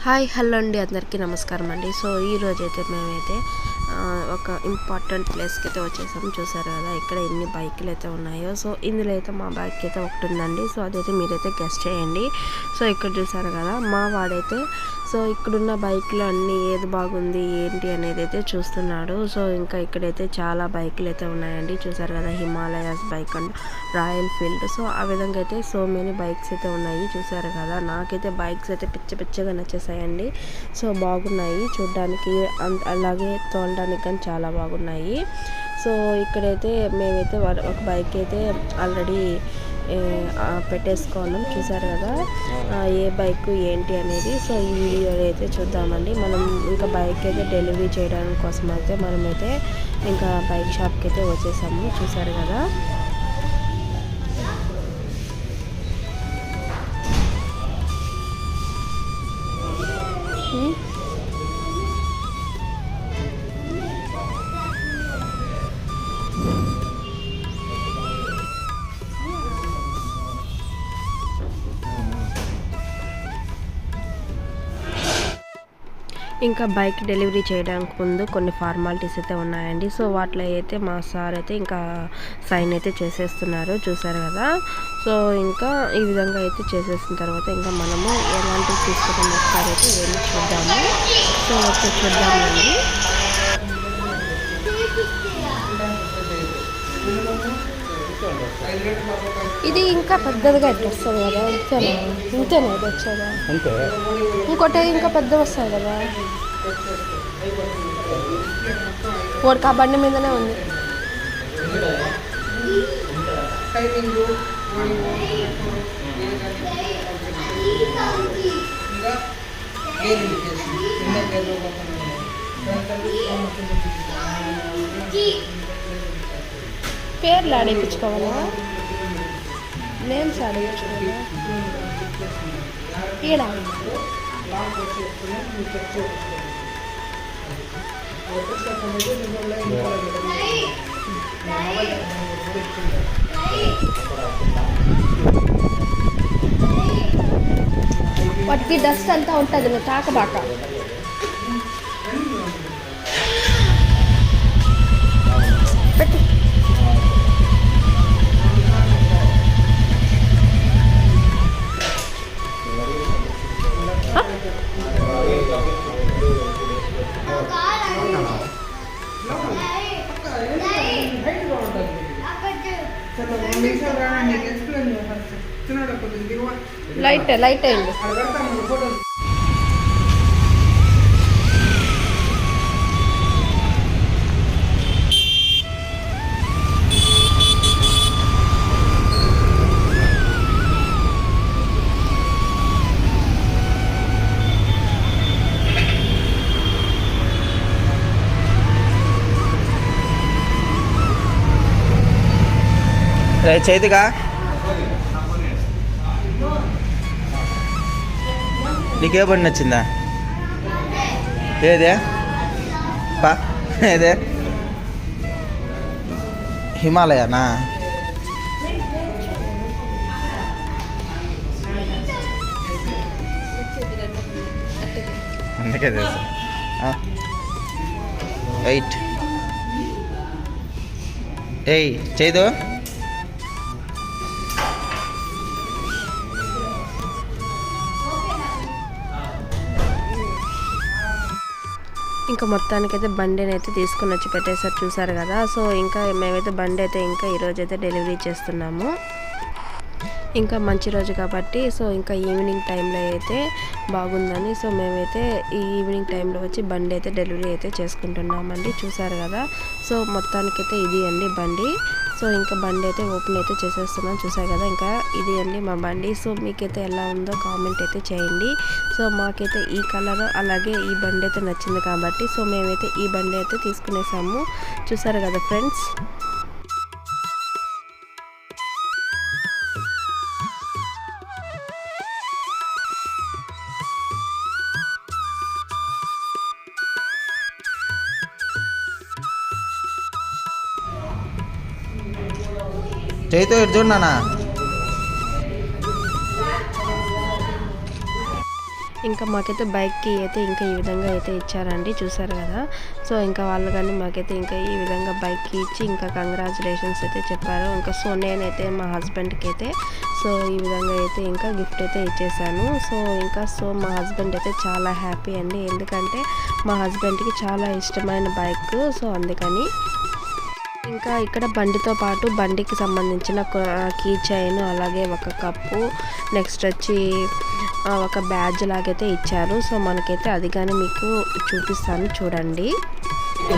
Hi hello అండి, అందరికీ నమస్కారం అండి. సో ఈరోజైతే మేమైతే ఒక ఇంపార్టెంట్ ప్లేస్కి అయితే వచ్చేసాము. చూసారు కదా ఇక్కడ ఎన్ని బైకులు అయితే ఉన్నాయో. సో ఇందులో అయితే మా బైక్ అయితే ఒకటి ఉందండి. సో అదైతే మీరైతే గెస్ట్ చేయండి. సో ఇక్కడ చూసారు కదా మా వాడైతే సో ఇక్కడున్న బైక్లు అన్నీ ఏది బాగుంది ఏంటి అనేది అయితే చూస్తున్నాడు. సో ఇంకా ఇక్కడైతే చాలా బైకులు అయితే ఉన్నాయండి. చూసారు కదా Himalayas bike and royal field. So ఆ విధంగా అయితే సో మెనీ బైక్స్ అయితే ఉన్నాయి. చూసారు కదా నాకైతే బైక్స్ అయితే పిచ్చగా నచ్చేసాయండి. సో బాగున్నాయి చూడడానికి, అలాగే తోలడానికి కానీ చాలా బాగున్నాయి. సో ఇక్కడైతే మేమైతే ఒక బైక్ అయితే ఆల్రెడీ పెట్టేసుకోవడం. చూసారు కదా ఏ బైక్ ఏంటి అనేది. సో ఈ వీడియోలో అయితే చూద్దామండి. మనం ఇంకా బైక్ అయితే డెలివరీ చేయడానికి కోసం అయితే మనమైతే ఇంకా బైక్ షాప్కి అయితే వచ్చేసాము. చూసారు కదా ఇంకా బైక్ డెలివరీ చేయడానికి ముందు కొన్ని ఫార్మాలిటీస్ అయితే ఉన్నాయండి. సో వాటిలో అయితే మా సార్ అయితే ఇంకా సైన్ అయితే చేసేస్తున్నారు. చూసారు కదా. సో ఇంకా ఈ విధంగా అయితే చేసేసిన తర్వాత ఇంకా మనము ఎలాంటివి తీసుకుంటాం ఒకసారి అయితే వెళ్ళి చూద్దాము. సో ఒకసారి చూద్దామండి. ఇది ఇంకా పెద్దదిగా ఎట్లా వస్తుంది కదా. ఇంతేనా ఇది వచ్చేదా? ఇంకోటి ఇంకా పెద్ద వస్తుంది కదా. వాడికి ఆ బండి మీదనే ఉంది. పేర్లు ఆడించుకోవాలా, నేమ్స్ ఆడించుకోవాలా ఈడ. వాటికి డస్ట్ అంతా ఉంటుంది, నువ్వు తాకబాక. పెట్టు. లైట్ అయింది. చైతుగా నీకే బండి నచ్చిందా? ఏదే పా ఏదే హిమాలయనా? అందుకే తెలుసు. 8 చైదు ఇంకా మొత్తానికైతే బండిని అయితే తీసుకుని వచ్చి పెట్టేసారు. చూసారు కదా. సో ఇంకా మేమైతే బండి అయితే ఇంకా ఈరోజైతే డెలివరీ చేస్తున్నాము. ఇంకా మంచి రోజు కాబట్టి సో ఇంకా ఈవినింగ్ టైంలో అయితే బాగుందని సో మేమైతే ఈ ఈవినింగ్ టైంలో వచ్చి బండి అయితే డెలివరీ అయితే చేసుకుంటున్నామండి. చూసారు కదా. సో మొత్తానికైతే ఇది అండి బండి. సో ఇంకా బండి అయితే ఓపెన్ అయితే చేసేస్తున్నాం. చూసారు కదా ఇంకా ఇది అండి మా బండి. సో మీకైతే ఎలా ఉందో కామెంట్ అయితే చేయండి. సో మాకైతే ఈ కలర్ అలాగే ఈ బండి అయితే నచ్చింది కాబట్టి సో మేమైతే ఈ బండి అయితే తీసుకునేసాము. చూసారు కదా ఫ్రెండ్స్. చైతు ఇటు చూడనా. ఇంకా మాకైతే బైక్కి అయితే ఇంకా ఈ విధంగా అయితే ఇచ్చారండి, చూసారు కదా. సో ఇంకా వాళ్ళు కానీ మాకైతే ఇంకా ఈ విధంగా బైక్కి ఇచ్చి ఇంకా కంగ్రాచులేషన్స్ అయితే చెప్పారు. ఇంకా సో నేనైతే మా హస్బెండ్కి అయితే సో ఈ విధంగా అయితే ఇంకా గిఫ్ట్ అయితే ఇచ్చేసాను. సో మా హస్బెండ్ అయితే చాలా హ్యాపీ అండి, ఎందుకంటే మా హస్బెండ్కి చాలా ఇష్టమైన బైక్. సో అందుకని ఇంకా ఇక్కడ బండితో పాటు బండికి సంబంధించిన కీ చైన్, అలాగే ఒక కప్పు, నెక్స్ట్ వచ్చి ఒక బ్యాడ్జ్ లాగైతే ఇచ్చారు. సో మనకైతే అది కానీ మీకు చూపిస్తాను చూడండి.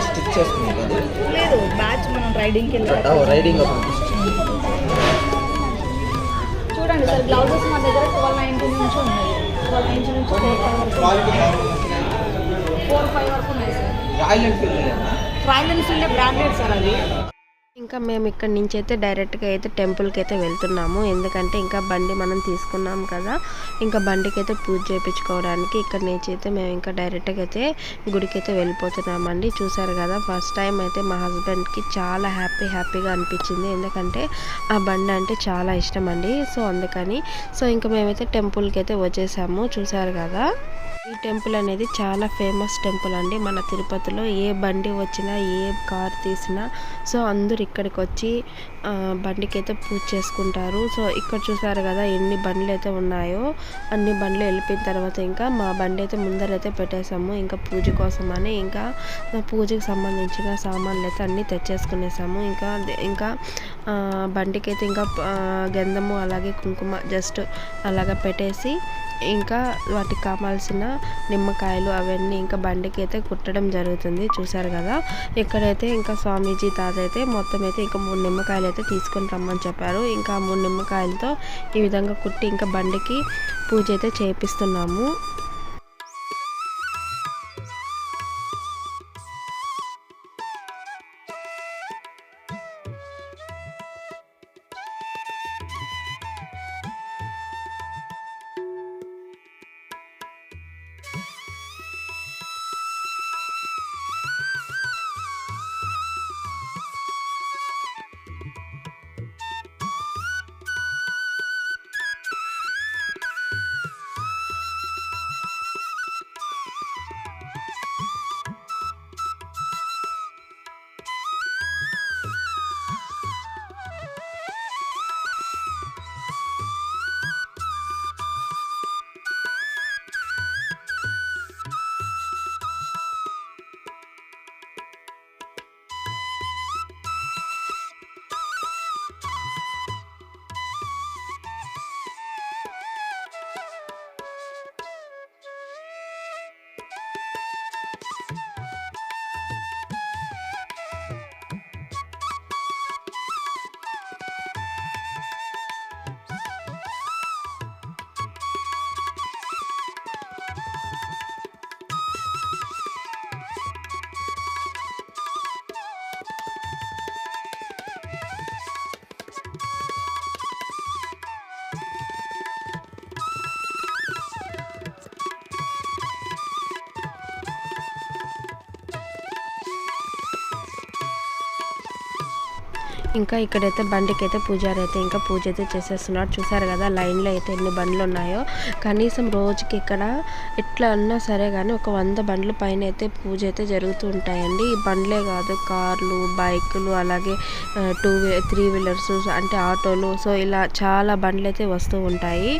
స్టిచ్ చేసుకున్నాం కదా. లేదు బ్యాచ్ మనం రైడింగ్కి రైడింగ్ చూడండి సార్. గ్లౌజెస్ మా దగ్గర 1290 నుంచి ఉన్నాయి. 1290 నుంచి 4-5 వరకు ఉన్నాయి sir. Royal Enfield royal Enfield branded sir అది. ఇంకా మేము ఇక్కడ నుంచి అయితే డైరెక్ట్గా అయితే టెంపుల్కి అయితే వెళ్తున్నాము, ఎందుకంటే ఇంకా బండి మనం తీసుకున్నాం కదా, ఇంకా బండికి అయితే పూజ చేయించుకోవడానికి ఇక్కడ నుంచి అయితే మేము ఇంకా డైరెక్ట్గా అయితే గుడికి అయితే వెళ్ళిపోతున్నామండి. చూసారు కదా, ఫస్ట్ టైం అయితే మా హస్బెండ్కి చాలా హ్యాపీగా అనిపించింది, ఎందుకంటే ఆ బండి అంటే చాలా ఇష్టం అండి. సో అందుకని ఇంకా మేమైతే టెంపుల్కి అయితే వచ్చేసాము. చూసారు కదా, ఈ టెంపుల్ అనేది చాలా ఫేమస్ టెంపుల్ అండి మన తిరుపతిలో. ఏ బండి వచ్చినా, ఏ కార్ తీసినా సో అందరూ ఇక్కడికి వచ్చి బండికి అయితే పూజ చేసుకుంటారు. సో ఇక్కడ చూసారు కదా ఎన్ని బండ్లు అయితే ఉన్నాయో, అన్ని బండ్లు వెళ్ళిపోయిన తర్వాత ఇంకా మా బండి అయితే ముందరైతే పెట్టేసాము, ఇంకా పూజ కోసమని. ఇంకా పూజకి సంబంధించిన సామాన్లు అయితే అన్నీ తెచ్చేసుకునేసాము. ఇంకా బండికి అయితే ఇంకా గంధము అలాగే కుంకుమ జస్ట్ అలాగా పెట్టేసి ఇంకా వాటికి కావాల్సిన నిమ్మకాయలు అవన్నీ ఇంకా బండికి అయితే కుట్టడం జరుగుతుంది. చూసారు కదా, ఇక్కడైతే ఇంకా స్వామీజీ తాత అయితే మొత్తం అయితే ఇంకా 3 నిమ్మకాయలు అయితే తీసుకొని రమ్మని చెప్పారు. ఇంకా 3 నిమ్మకాయలతో ఈ విధంగా కుట్టి ఇంకా బండికి పూజ అయితే చేపిస్తున్నాము. ఇంకా ఇక్కడైతే బండికి అయితే పూజారి అయితే ఇంకా పూజ అయితే చేసేస్తున్నారు. చూసారు కదా లైన్లో అయితే ఎన్ని బండ్లు ఉన్నాయో, కనీసం రోజుకి ఇక్కడ ఎట్లా అన్నా సరే కానీ ఒక 100 బండ్ల పైన అయితే పూజ అయితే జరుగుతూ ఉంటాయండి. ఈ బండ్లే కాదు, కార్లు, బైకులు, అలాగే 3 వీలర్స్ అంటే ఆటోలు, సో ఇలా చాలా బండ్లు అయితే వస్తూ ఉంటాయి.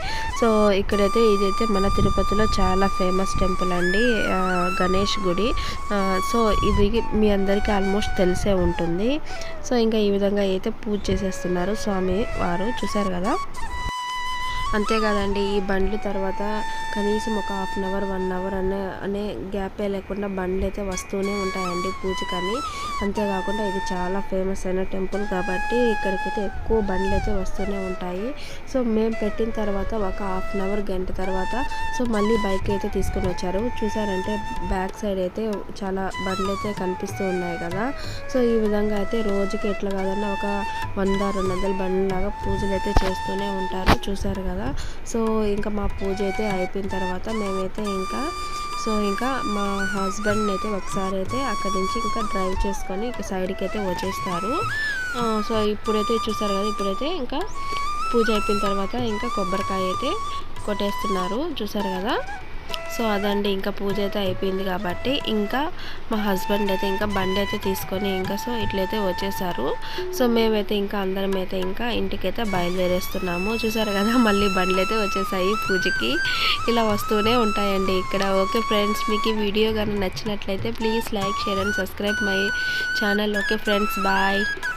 సో ఇక్కడైతే ఇదైతే మన తిరుపతిలో చాలా ఫేమస్ టెంపుల్ అండి, గణేష్ గుడి. సో ఇది మీ అందరికీ ఆల్మోస్ట్ తెలిసే ఉంటుంది. సో ఇంకా ఈ విధంగా అయితే పూజ చేసేస్తున్నారు స్వామి వారు, చూసారు కదా. అంతేకాదండి, ఈ బండ్లు తర్వాత కనీసం ఒక 1/2 అవర్ 1 అవర్ అనే గ్యాపే లేకుండా బండ్లు అయితే వస్తూనే ఉంటాయండి పూజకని. అంతేకాకుండా ఇది చాలా ఫేమస్ అయిన టెంపుల్ కాబట్టి ఇక్కడికైతే ఎక్కువ బండ్లు అయితే వస్తూనే ఉంటాయి. సో మేము పెట్టిన తర్వాత ఒక 1/2 అవర్ గంట తర్వాత సో మళ్ళీ బైక్ అయితే తీసుకొని వచ్చారు. చూసారంటే బ్యాక్ సైడ్ అయితే చాలా బండ్లు అయితే కనిపిస్తూ ఉన్నాయి కదా. సో ఈ విధంగా అయితే రోజుకి ఎట్లా కాదన్నా ఒక 100-200 బండ్లలాగా పూజలు అయితే చేస్తూనే ఉంటారు, చూసారు కదా. సో ఇంకా మా పూజ అయితే అయిపోయిన తర్వాత మేమైతే ఇంకా మా హస్బెండ్ అయితే ఒకసారి అయితే అక్కడి నుంచి ఇంకా డ్రైవ్ చేసుకొని ఇక సైడ్కి అయితే వచ్చేస్తారు. సో ఇప్పుడైతే చూసారు కదా, ఇప్పుడైతే ఇంకా పూజ అయిపోయిన తర్వాత ఇంకా కొబ్బరికాయ అయితే కొట్టేస్తున్నారు, చూసారు కదా. సో అదండి, ఇంకా పూజ అయితే అయిపోయింది కాబట్టి ఇంకా మా హస్బెండ్ అయితే ఇంకా బండి అయితే తీసుకొని ఇంకా సో ఇట్లయితే వచ్చేసారు. సో మేమైతే ఇంకా అందరం అయితే ఇంకా ఇంటికైతే బయలుదేరేస్తున్నాము. చూసారు కదా, మళ్ళీ బండ్లు అయితే వచ్చేసాయి పూజకి. ఇలా వస్తూనే ఉంటాయండి ఇక్కడ. ఓకే ఫ్రెండ్స్, మీకు ఈ వీడియో కానీ నచ్చినట్లయితే please like, share and subscribe my channel. Okay friends, bye.